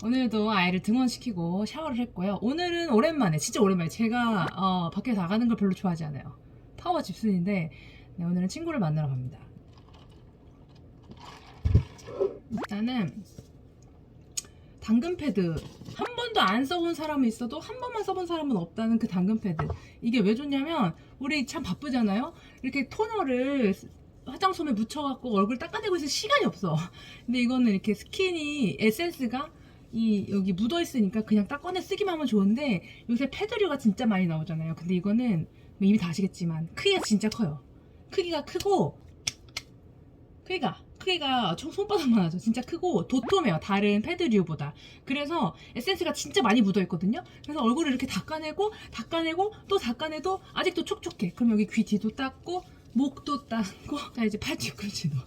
오늘도 아이를 등원시키고 샤워를 했고요. 오늘은 오랜만에, 진짜 오랜만에 제가 밖에 나가는 걸 별로 좋아하지 않아요. 파워 집순인데 네, 오늘은 친구를 만나러 갑니다. 일단은 당근 패드 한 번도 안 써본 사람이 있어도 한 번만 써본 사람은 없다는 그 당근 패드. 이게 왜 좋냐면 우리 참 바쁘잖아요. 이렇게 토너를 화장솜에 묻혀갖고 얼굴 닦아내고 있을 시간이 없어. 근데 이거는 이렇게 스킨이 에센스가 여기 묻어있으니까 그냥 딱 꺼내 쓰기만 하면 좋은데, 요새 패드류가 진짜 많이 나오잖아요. 근데 이거는 뭐 이미 다 아시겠지만 크기가 진짜 커요. 크기가 크고 크기가 총 손바닥만 하죠. 진짜 크고 도톰해요, 다른 패드류보다. 그래서 에센스가 진짜 많이 묻어있거든요. 그래서 얼굴을 이렇게 닦아내고 또 닦아내도 아직도 촉촉해. 그럼 여기 귀 뒤도 닦고 목도 닦고, 자 이제 팔 뒤꿈치도.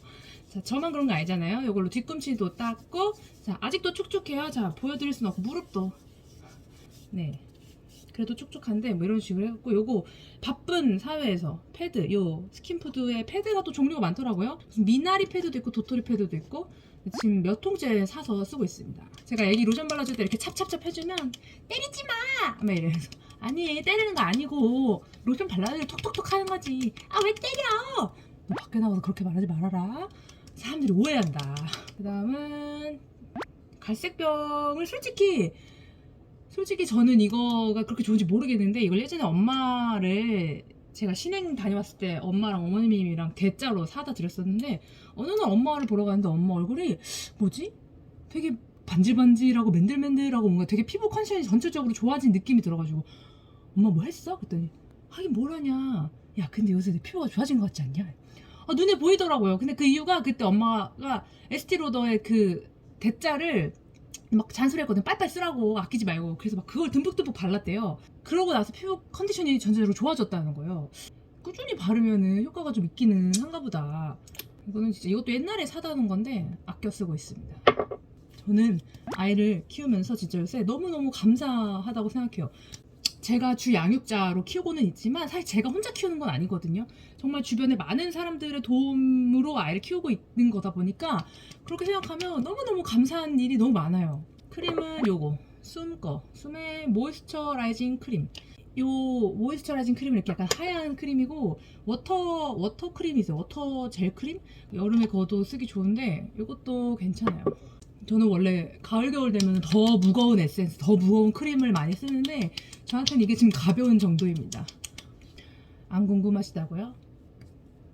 자, 저만 그런 거 아니잖아요. 이걸로 뒤꿈치도 닦고. 자, 아직도 촉촉해요. 자, 보여드릴 수는 없고 무릎도. 네, 그래도 촉촉한데 뭐 이런 식으로 해갖고, 요거 바쁜 사회에서 패드, 요 스킨푸드에 패드가 또 종류가 많더라고요. 무슨 미나리 패드도 있고 도토리 패드도 있고. 지금 몇 통째 사서 쓰고 있습니다. 제가 애기 로션 발라줄 때 이렇게 찹찹찹 해주면 때리지 마! 막 이래서, 아니 때리는 거 아니고 로션 발라줄 톡톡톡 하는 거지. 아 왜 때려! 너 밖에 나가서 그렇게 말하지 말아라. 사람들이 오해한다. 그 다음은 갈색병을 솔직히 저는 이거가 그렇게 좋은지 모르겠는데, 이걸 예전에 엄마를 제가 신행 다녀왔을 때 엄마랑 어머님이랑 대짜로 사다 드렸었는데, 어느 날 엄마를 보러 가는데 엄마 얼굴이 뭐지? 되게 반질반질하고 맨들맨들하고 뭔가 되게 피부 컨디션이 전체적으로 좋아진 느낌이 들어가지고, 엄마 뭐 했어? 그랬더니 하긴 뭘 하냐, 야 근데 요새 내 피부가 좋아진 것 같지 않냐? 눈에 보이더라고요. 근데 그 이유가 그때 엄마가 에스티로더의 그 대짜를 막 잔소리했거든. 빨빨 쓰라고, 아끼지 말고. 그래서 막 그걸 듬뿍듬뿍 발랐대요. 그러고 나서 피부 컨디션이 전체적으로 좋아졌다는 거예요. 꾸준히 바르면은 효과가 좀 있기는 한가 보다. 이거는 진짜, 이것도 옛날에 사다 놓은 건데 아껴 쓰고 있습니다. 저는 아이를 키우면서 진짜 요새 너무너무 감사하다고 생각해요. 제가 주 양육자로 키우고는 있지만 사실 제가 혼자 키우는 건 아니거든요. 정말 주변에 많은 사람들의 도움으로 아이를 키우고 있는 거다 보니까 그렇게 생각하면 너무너무 감사한 일이 너무 많아요. 크림은 요거 숨의 모이스처라이징 크림. 요 모이스처라이징 크림은 이렇게 약간 하얀 크림이고, 워터 크림이죠. 워터 젤 크림? 여름에 그것도 쓰기 좋은데 요것도 괜찮아요. 저는 원래 가을 겨울 되면 더 무거운 에센스, 더 무거운 크림을 많이 쓰는데 저한테는 이게 지금 가벼운 정도입니다. 안 궁금하시다고요?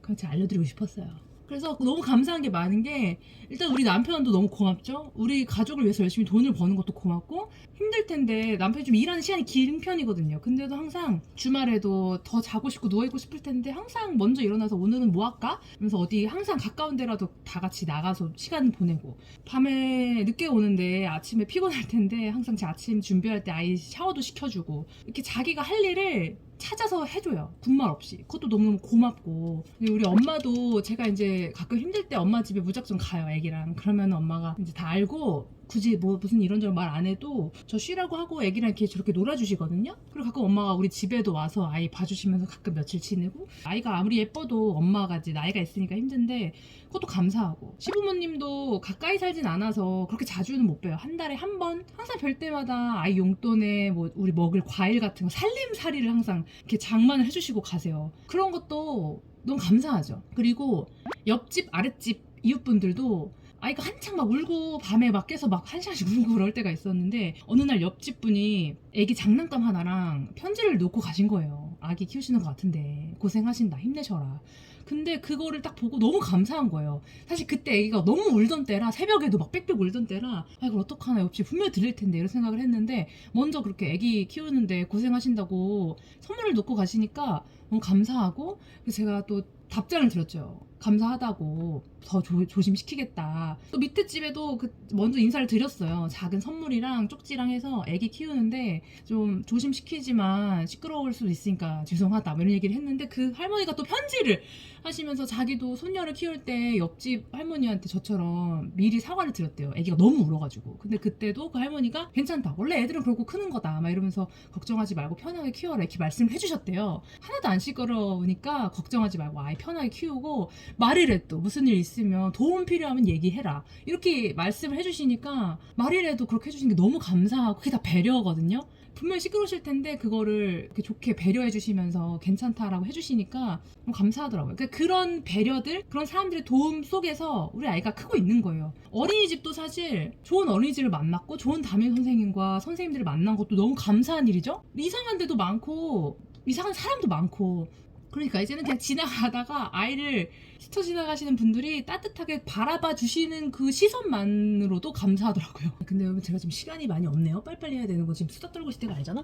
그럼 제가 알려드리고 싶었어요. 그래서 너무 감사한 게 많은 게, 일단 우리 남편도 너무 고맙죠. 우리 가족을 위해서 열심히 돈을 버는 것도 고맙고, 힘들 텐데 남편이 좀 일하는 시간이 긴 편이거든요. 근데도 항상 주말에도 더 자고 싶고 누워있고 싶을 텐데 항상 먼저 일어나서 오늘은 뭐 할까? 그래서 어디 항상 가까운 데라도 다 같이 나가서 시간 보내고, 밤에 늦게 오는데 아침에 피곤할 텐데 항상 제 아침 준비할 때 아이 샤워도 시켜주고, 이렇게 자기가 할 일을 찾아서 해줘요. 군말 없이. 그것도 너무너무 고맙고. 우리 엄마도 제가 이제 가끔 힘들 때 엄마 집에 무작정 가요, 애기랑. 그러면 엄마가 이제 다 알고 굳이 뭐 무슨 이런저런 말 안 해도 저 쉬라고 하고 애기랑 이렇게 저렇게 놀아주시거든요. 그리고 가끔 엄마가 우리 집에도 와서 아이 봐주시면서 가끔 며칠 지내고. 아이가 아무리 예뻐도 엄마가 이제 나이가 있으니까 힘든데 그것도 감사하고. 시부모님도 가까이 살진 않아서 그렇게 자주는 못 봬요. 한 달에 한 번 항상 뵐 때마다 아이 용돈에 뭐 우리 먹을 과일 같은 거 살림살이를 항상 이렇게 장만을 해주시고 가세요. 그런 것도 너무 감사하죠. 그리고 옆집 아랫집 이웃분들도 아이가 한창 막 울고 밤에 막 깨서 막 1시간씩 울고 그럴 때가 있었는데, 어느 날 옆집 분이 애기 장난감 하나랑 편지를 놓고 가신 거예요. 아기 키우시는 것 같은데 고생하신다, 힘내셔라. 근데 그거를 딱 보고 너무 감사한 거예요. 사실 그때 애기가 너무 울던 때라, 새벽에도 막 빽빽 울던 때라, 아 이걸 어떡하나, 옆집 분명히 들릴 텐데 이런 생각을 했는데, 먼저 그렇게 애기 키우는데 고생하신다고 선물을 놓고 가시니까 너무 감사하고, 그래서 제가 또 답장을 드렸죠. 감사하다고, 더 조심시키겠다. 또 밑에 집에도 먼저 인사를 드렸어요. 작은 선물이랑 쪽지랑 해서 애기 키우는데 좀 조심시키지만 시끄러울 수도 있으니까 죄송하다, 뭐 이런 얘기를 했는데, 그 할머니가 또 편지를 하시면서 자기도 손녀를 키울 때 옆집 할머니한테 저처럼 미리 사과를 드렸대요. 애기가 너무 울어가지고. 근데 그때도 그 할머니가 괜찮다, 원래 애들은 그러고 크는 거다, 막 이러면서 걱정하지 말고 편하게 키워라, 이렇게 말씀을 해주셨대요. 하나도 안 시끄러우니까 걱정하지 말고 아이 편하게 키우고, 말이라도 무슨 일 있으면 도움 필요하면 얘기해라 이렇게 말씀을 해주시니까 말이라도 그렇게 해주시는 게 너무 감사하고 그게 다 배려거든요. 분명히 시끄러우실 텐데 그거를 이렇게 좋게 배려해 주시면서 괜찮다라고 해주시니까 너무 감사하더라고요. 그러니까 그런 배려들, 그런 사람들의 도움 속에서 우리 아이가 크고 있는 거예요. 어린이집도 사실 좋은 어린이집을 만났고 좋은 담임 선생님과 선생님들을 만난 것도 너무 감사한 일이죠. 이상한 데도 많고 이상한 사람도 많고 그러니까 이제는 그냥 지나가다가 아이를 스쳐 지나가시는 분들이 따뜻하게 바라봐 주시는 그 시선만으로도 감사하더라고요. 근데 여러분 제가 지금 시간이 많이 없네요. 빨리빨리 해야 되는 거 지금 수다 떨고 있을 때가 아니잖아.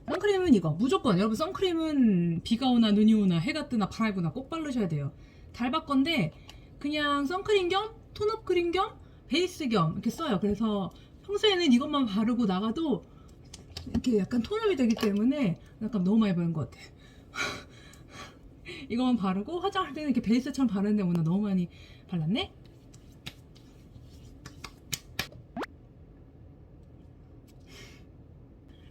선크림은 이거 무조건 여러분 선크림은 비가 오나 눈이 오나 해가 뜨나 바람이 부나 꼭 바르셔야 돼요. 달바 건데 그냥 선크림 겸 톤업 크림 겸 베이스 겸 이렇게 써요. 그래서 평소에는 이것만 바르고 나가도 이렇게 약간 톤업이 되기 때문에 약간 너무 많이 바른 것 같아. 이거만 바르고 화장할 때는 이렇게 베이스처럼 바르는데 오늘 너무 많이 발랐네?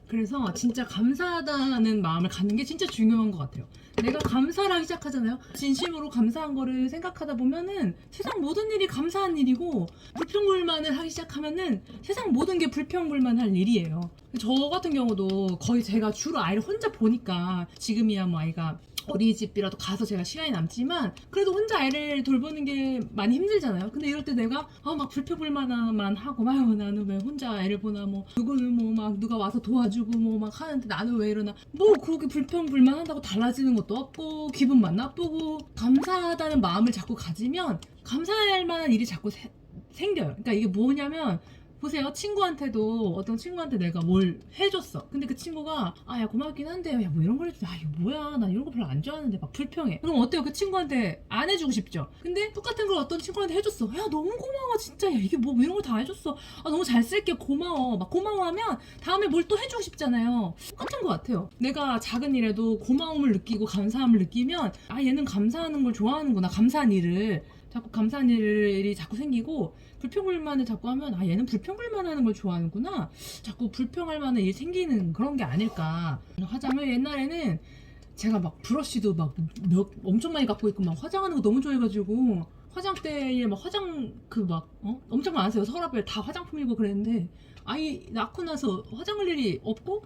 그래서 진짜 감사하다는 마음을 갖는 게 진짜 중요한 것 같아요. 내가 감사를 하기 시작하잖아요. 진심으로 감사한 거를 생각하다 보면은 세상 모든 일이 감사한 일이고 불평불만을 하기 시작하면은 세상 모든 게 불평불만할 일이에요. 저 같은 경우도 거의 제가 주로 아이를 혼자 보니까 지금이야 뭐 아이가 어린이집이라도 가서 제가 시간이 남지만 그래도 혼자 아이를 돌보는 게 많이 힘들잖아요. 근데 이럴 때 내가 막 불평불만만 하고 막 나는 왜 혼자 애를 보나 뭐 누구는 뭐 막 누가 와서 도와주고 뭐 막 하는데 나는 왜 이러나 뭐 그렇게 불평불만 한다고 달라지는 것도 없고 기분만 나쁘고 감사하다는 마음을 자꾸 가지면 감사할 만한 일이 자꾸 생겨요. 그러니까 이게 뭐냐면 보세요. 친구한테도 어떤 친구한테 내가 뭘 해줬어. 근데 그 친구가 야 고맙긴 한데 야 뭐 이런 걸 해줘. 이거 뭐야 나 이런 거 별로 안 좋아하는데 막 불평해. 그럼 어때요? 그 친구한테 안 해주고 싶죠. 근데 똑같은 걸 어떤 친구한테 해줬어. 야 너무 고마워 진짜. 야 이게 뭐 이런 걸 다 해줬어. 너무 잘 쓸게 고마워. 막 고마워하면 다음에 뭘 또 해주고 싶잖아요. 똑같은 것 같아요. 내가 작은 일에도 고마움을 느끼고 감사함을 느끼면 얘는 감사하는 걸 좋아하는구나. 감사한 일을 자꾸 감사한 일이 자꾸 생기고 불평불만을 자꾸 하면 얘는 불평불만하는 걸 좋아하는구나. 자꾸 불평할 만한 일이 생기는 그런 게 아닐까. 화장을 옛날에는 제가 막 브러쉬도 막 엄청 많이 갖고 있고 막 화장하는 거 너무 좋아해가지고 화장대에 막 화장 엄청 많았어요. 서랍에 다 화장품이고 그랬는데 아이 낳고 나서 화장할 일이 없고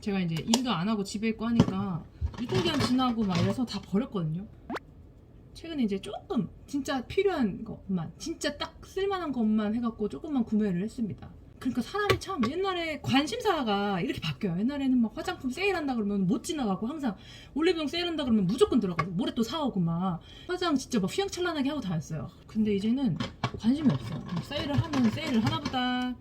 제가 이제 일도 안 하고 집에 있고 하니까 유통기한 지나고 막 이래서 다 버렸거든요. 최근에 이제 조금 진짜 필요한 것만 진짜 딱 쓸만한 것만 해갖고 조금만 구매를 했습니다. 그러니까 사람이 참 옛날에 관심사가 이렇게 바뀌어요. 옛날에는 막 화장품 세일한다 그러면 못 지나가고 항상 올리브영 세일한다 그러면 무조건 들어가고 모레 또 사오고 막 화장 진짜 막 휘황찬란하게 하고 다녔어요. 근데 이제는 관심이 없어요. 세일을 하면 세일을 하나보다.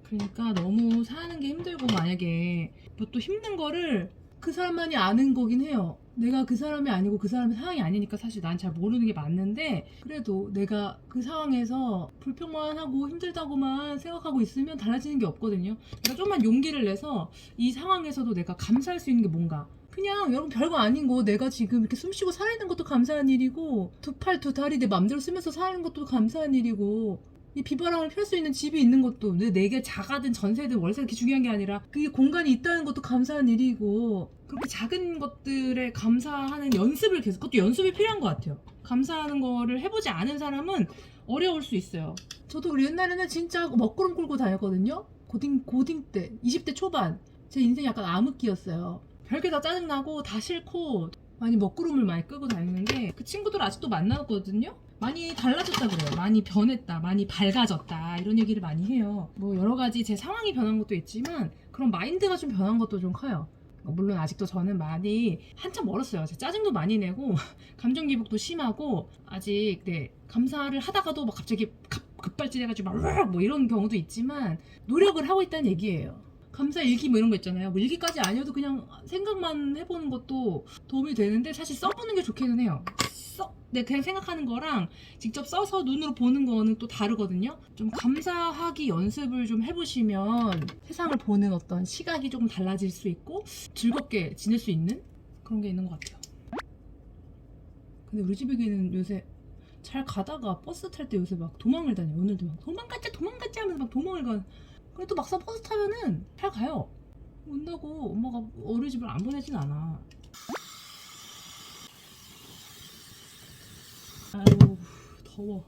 그러니까 너무 사는 게 힘들고 만약에 뭐 또 힘든 거를 그 사람만이 아는 거긴 해요. 내가 그 사람이 아니고 그 사람의 상황이 아니니까 사실 난 잘 모르는 게 맞는데 그래도 내가 그 상황에서 불평만 하고 힘들다고만 생각하고 있으면 달라지는 게 없거든요. 그러니까 좀만 용기를 내서 이 상황에서도 내가 감사할 수 있는 게 뭔가 그냥 여러분 별거 아닌 거 내가 지금 이렇게 숨쉬고 살아있는 것도 감사한 일이고 두 팔 두 다리 내 맘대로 쓰면서 사는 것도 감사한 일이고 이 비바람을 펼 수 있는 집이 있는 것도 내게 자가든 전세든 월세든 그게 중요한 게 아니라 그게 공간이 있다는 것도 감사한 일이고 그렇게 작은 것들에 감사하는 연습을 계속 그것도 연습이 필요한 것 같아요. 감사하는 거를 해보지 않은 사람은 어려울 수 있어요. 저도 옛날에는 진짜 먹구름 굴고 다녔거든요. 고딩 때 20대 초반 제 인생이 약간 암흑기였어요. 별게 다 짜증나고 다 싫고 많이 먹구름을 많이 끌고 다니는데 그 친구들 아직도 만나거든요. 많이 달라졌다 그래요. 많이 변했다, 많이 밝아졌다 이런 얘기를 많이 해요. 뭐 여러 가지 제 상황이 변한 것도 있지만 그런 마인드가 좀 변한 것도 좀 커요. 물론 아직도 저는 많이 한참 멀었어요. 제가 짜증도 많이 내고 감정 기복도 심하고 아직 감사를 하다가도 막 갑자기 급발진해가지고 막 뭐 이런 경우도 있지만 노력을 하고 있다는 얘기예요. 감사 일기 뭐 이런 거 있잖아요. 뭐 일기까지 아니어도 그냥 생각만 해보는 것도 도움이 되는데 사실 써보는 게 좋기는 해요. 그냥 생각하는 거랑 직접 써서 눈으로 보는 거는 또 다르거든요. 좀 감사하기 연습을 좀 해보시면 세상을 보는 어떤 시각이 조금 달라질 수 있고 즐겁게 지낼 수 있는 그런 게 있는 것 같아요. 근데 우리 집 애기는 요새 잘 가다가 버스 탈 때 요새 막 도망을 다녀요. 오늘도 막 도망갔자 하면서 막 도망을 가. 그래 또 막상 버스 타면은 잘 가요. 온다고 엄마가 어린이집을 안 보내진 않아. 더워.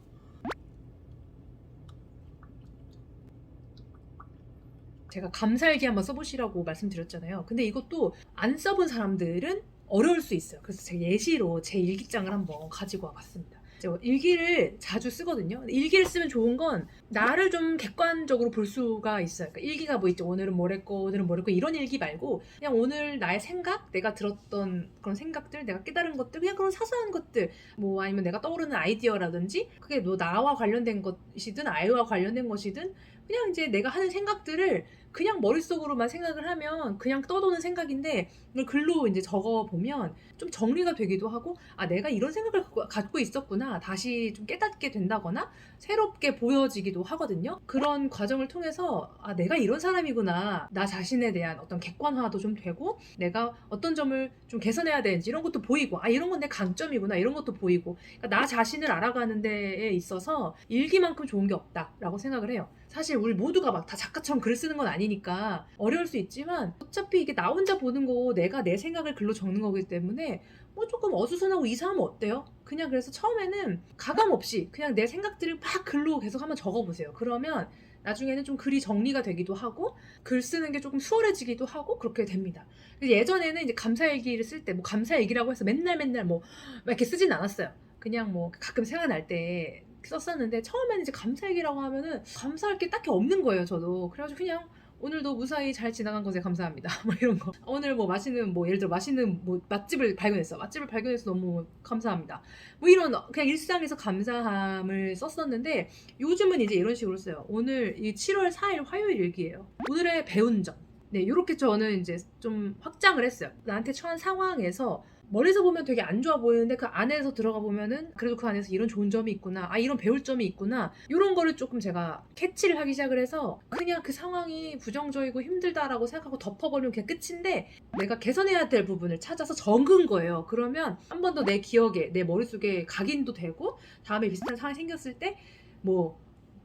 제가 감사일기 한번 써보시라고 말씀드렸잖아요. 근데 이것도 안 써본 사람들은 어려울 수 있어요. 그래서 제가 예시로 제 일기장을 한번 가지고 와봤습니다. 제가 일기를 자주 쓰거든요. 일기를 쓰면 좋은 건 나를 좀 객관적으로 볼 수가 있어요. 그러니까 일기가 뭐 있죠. 오늘은 뭘 했고 오늘은 뭘 했고 이런 일기 말고 그냥 오늘 나의 생각, 내가 들었던 그런 생각들, 내가 깨달은 것들, 그냥 그런 사소한 것들, 뭐 아니면 내가 떠오르는 아이디어라든지 그게 뭐 나와 관련된 것이든 아이와 관련된 것이든 그냥 이제 내가 하는 생각들을 그냥 머릿속으로만 생각을 하면 그냥 떠도는 생각인데 이걸 글로 이제 적어보면 좀 정리가 되기도 하고 아 내가 이런 생각을 갖고 있었구나 다시 좀 깨닫게 된다거나 새롭게 보여지기도 하거든요. 그런 과정을 통해서 아 내가 이런 사람이구나 나 자신에 대한 어떤 객관화도 좀 되고 내가 어떤 점을 좀 개선해야 되는지 이런 것도 보이고 아 이런 건 내 강점이구나 이런 것도 보이고 그러니까 나 자신을 알아가는 데에 있어서 일기만큼 좋은 게 없다라고 생각을 해요. 사실 우리 모두가 막 다 작가처럼 글 쓰는 건 아니니까 어려울 수 있지만 어차피 이게 나 혼자 보는 거고 내가 내 생각을 글로 적는 거기 때문에 뭐 조금 어수선하고 이상하면 어때요? 그냥 그래서 처음에는 가감 없이 그냥 내 생각들을 막 글로 계속 한번 적어보세요. 그러면 나중에는 좀 글이 정리가 되기도 하고 글 쓰는 게 조금 수월해지기도 하고 그렇게 됩니다. 예전에는 이제 감사일기를 쓸 때 뭐 감사일기라고 해서 맨날 뭐 이렇게 쓰진 않았어요. 그냥 뭐 가끔 생각날 때 썼었는데 처음에는 이제 감사일기라고 하면은 감사할 게 딱히 없는 거예요. 저도 그래가지고 그냥 오늘도 무사히 잘 지나간 것에 감사합니다. 뭐 이런 거. 오늘 뭐 맛있는 뭐 예를 들어 맛있는 뭐 맛집을 발견했어. 맛집을 발견해서 너무 감사합니다. 뭐 이런 그냥 일상에서 감사함을 썼었는데 요즘은 이제 이런 식으로 써요. 오늘 이 7월 4일 화요일 일기예요. 오늘의 배운 점. 네, 이렇게 저는 이제 좀 확장을 했어요. 나한테 처한 상황에서 멀리서 보면 되게 안 좋아 보이는데 그 안에서 들어가 보면은 그래도 그 안에서 이런 좋은 점이 있구나 아 이런 배울 점이 있구나 이런 거를 조금 제가 캐치를 하기 시작을 해서 그냥 그 상황이 부정적이고 힘들다라고 생각하고 덮어버리면 그냥 끝인데 내가 개선해야 될 부분을 찾아서 적은 거예요. 그러면 한 번 더 내 기억에 내 머릿속에 각인도 되고 다음에 비슷한 상황이 생겼을 때 뭐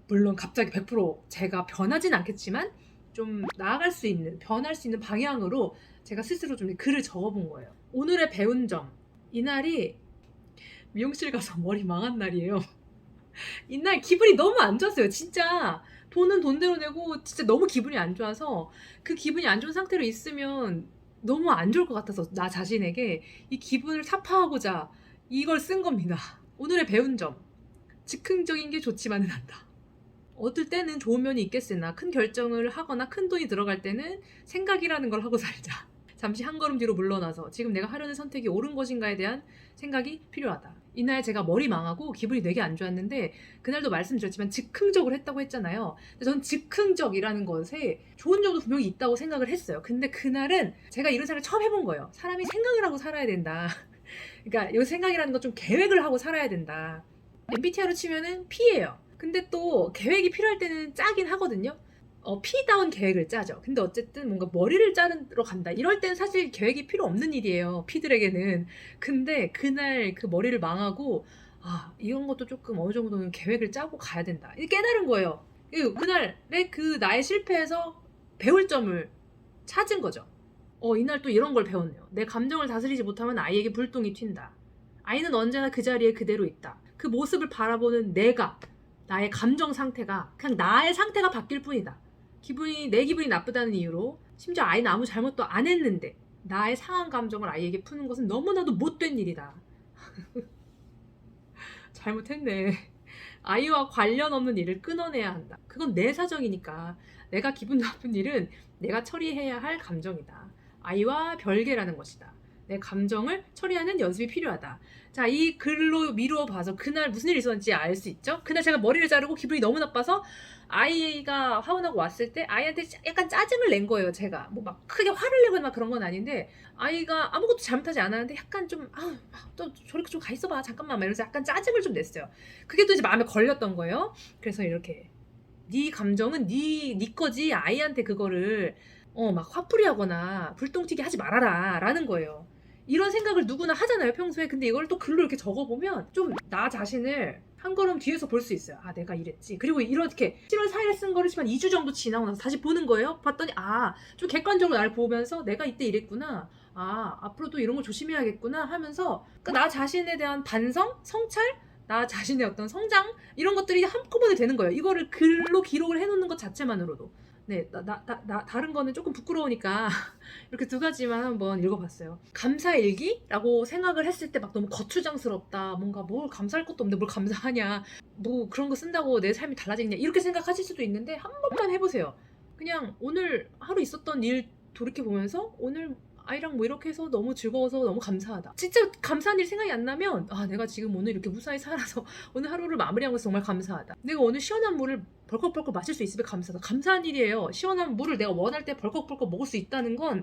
물론 갑자기 100% 제가 변하진 않겠지만 좀 나아갈 수 있는 변할 수 있는 방향으로 제가 스스로 좀 글을 적어본 거예요. 오늘의 배운 점. 이날이 미용실 가서 머리 망한 날이에요. 이날 기분이 너무 안 좋았어요. 진짜 돈은 돈대로 내고 진짜 너무 기분이 안 좋아서 그 기분이 안 좋은 상태로 있으면 너무 안 좋을 것 같아서 나 자신에게 이 기분을 타파하고자 이걸 쓴 겁니다. 오늘의 배운 점. 즉흥적인 게 좋지만은 않다. 어떨 때는 좋은 면이 있겠으나 큰 결정을 하거나 큰 돈이 들어갈 때는 생각이라는 걸 하고 살자. 잠시 한 걸음 뒤로 물러나서 지금 내가 하려는 선택이 옳은 것인가에 대한 생각이 필요하다. 이날 제가 머리 망하고 기분이 되게 안 좋았는데 그날도 말씀드렸지만 즉흥적으로 했다고 했잖아요. 근데 저는 즉흥적이라는 것에 좋은 점도 분명히 있다고 생각을 했어요. 근데 그날은 제가 이런 생각을 처음 해본 거예요. 사람이 생각을 하고 살아야 된다. 그러니까 이 생각이라는 건 좀 계획을 하고 살아야 된다. MBTI로 치면은 P예요. 근데 또 계획이 필요할 때는 짜긴 하거든요. P다운 계획을 짜죠. 근데 어쨌든 뭔가 머리를 자르러 간다. 이럴 때는 사실 계획이 필요 없는 일이에요. P들에게는. 근데 그날 그 머리를 망하고 아 이런 것도 조금 어느 정도는 계획을 짜고 가야 된다. 이게 깨달은 거예요. 그날의 그 나의 실패에서 배울 점을 찾은 거죠. 이날 또 이런 걸 배웠네요. 내 감정을 다스리지 못하면 아이에게 불똥이 튄다. 아이는 언제나 그 자리에 그대로 있다. 그 모습을 바라보는 나의 감정 상태가 그냥 나의 상태가 바뀔 뿐이다. 내 기분이 나쁘다는 이유로 심지어 아이는 아무 잘못도 안 했는데 나의 상한 감정을 아이에게 푸는 것은 너무나도 못된 일이다. 잘못했네. 아이와 관련 없는 일을 끊어내야 한다. 그건 내 사정이니까 내가 기분 나쁜 일은 내가 처리해야 할 감정이다. 아이와 별개라는 것이다. 내 감정을 처리하는 연습이 필요하다. 자, 이 글로 미루어 봐서 그날 무슨 일이 있었는지 알 수 있죠? 그날 제가 머리를 자르고 기분이 너무 나빠서 아이가 화원하고 왔을 때 아이한테 약간 짜증을 낸 거예요. 제가 뭐 막 크게 화를 내거나 막 그런 건 아닌데 아이가 아무것도 잘못하지 않았는데 약간 좀 또 저렇게 좀 가 있어봐 잠깐만 막 이러면서 약간 짜증을 좀 냈어요. 그게 또 이제 마음에 걸렸던 거예요. 그래서 이렇게 네 감정은 네 거지 아이한테 그거를 막 화풀이 하거나 불똥튀기 하지 말아라 라는 거예요. 이런 생각을 누구나 하잖아요 평소에. 근데 이걸 또 글로 이렇게 적어보면 좀 나 자신을 한 걸음 뒤에서 볼 수 있어요. 아 내가 이랬지. 그리고 이렇게 7월 4일에 쓴 거를 지만 2주 정도 지나고 나서 다시 보는 거예요. 봤더니 좀 객관적으로 나를 보면서 내가 이때 이랬구나. 앞으로도 이런 걸 조심해야겠구나 하면서 그러니까 나 자신에 대한 반성, 성찰, 나 자신의 어떤 성장 이런 것들이 한꺼번에 되는 거예요. 이거를 글로 기록을 해놓는 것 자체만으로도. 네, 다른 거는 조금 부끄러우니까 이렇게 두 가지만 한번 읽어봤어요. 감사일기라고 생각을 했을 때 막 너무 거추장스럽다. 뭔가 뭘 감사할 것도 없는데 뭘 감사하냐. 뭐 그런 거 쓴다고 내 삶이 달라지겠냐. 이렇게 생각하실 수도 있는데 한 번만 해보세요. 그냥 오늘 하루 있었던 일 돌이켜보면서 오늘 아이랑 뭐 이렇게 해서 너무 즐거워서 너무 감사하다. 진짜 감사한 일 생각이 안 나면 아 내가 지금 오늘 이렇게 무사히 살아서 오늘 하루를 마무리한 것에 정말 감사하다. 내가 오늘 시원한 물을 벌컥벌컥 마실 수 있으면 감사하다. 감사한 일이에요. 시원한 물을 내가 원할 때 벌컥벌컥 먹을 수 있다는 건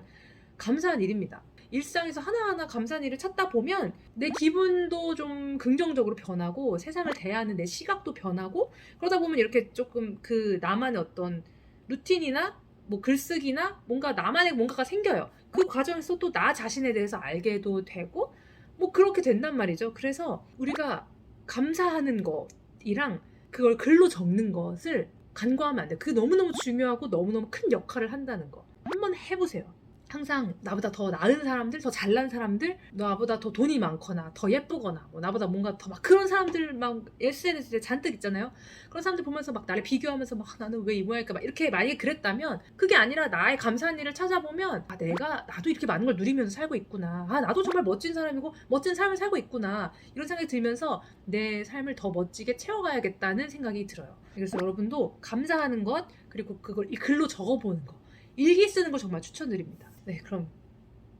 감사한 일입니다. 일상에서 하나하나 감사한 일을 찾다 보면 내 기분도 좀 긍정적으로 변하고 세상을 대하는 내 시각도 변하고 그러다 보면 이렇게 조금 그 나만의 어떤 루틴이나 뭐 글쓰기나 뭔가 나만의 뭔가가 생겨요. 그 과정에서 또 나 자신에 대해서 알게도 되고 뭐 그렇게 된단 말이죠. 그래서 우리가 감사하는 것이랑 그걸 글로 적는 것을 간과하면 안 돼요. 그게 너무너무 중요하고 너무너무 큰 역할을 한다는 거. 한번 해보세요. 항상 나보다 더 나은 사람들, 더 잘난 사람들, 나보다 더 돈이 많거나 더 예쁘거나 뭐 나보다 뭔가 더 막 그런 사람들 막 SNS에 잔뜩 있잖아요. 그런 사람들 보면서 막 나를 비교하면서 막 나는 왜 이 모양일까 막 이렇게 만약에 그랬다면 그게 아니라 나의 감사한 일을 찾아보면 아 내가 나도 이렇게 많은 걸 누리면서 살고 있구나. 아 나도 정말 멋진 사람이고 멋진 삶을 살고 있구나. 이런 생각이 들면서 내 삶을 더 멋지게 채워가야겠다는 생각이 들어요. 그래서 여러분도 감사하는 것 그리고 그걸 이 글로 적어보는 거 일기 쓰는 걸 정말 추천드립니다. 네, 그럼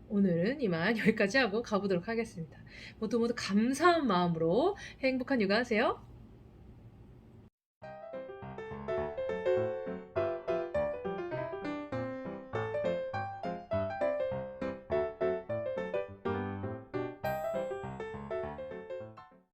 오늘은 이만 여기까지 하고 가보도록 하겠습니다. 모두 모두 감사한 마음으로 행복한 육아 하세요.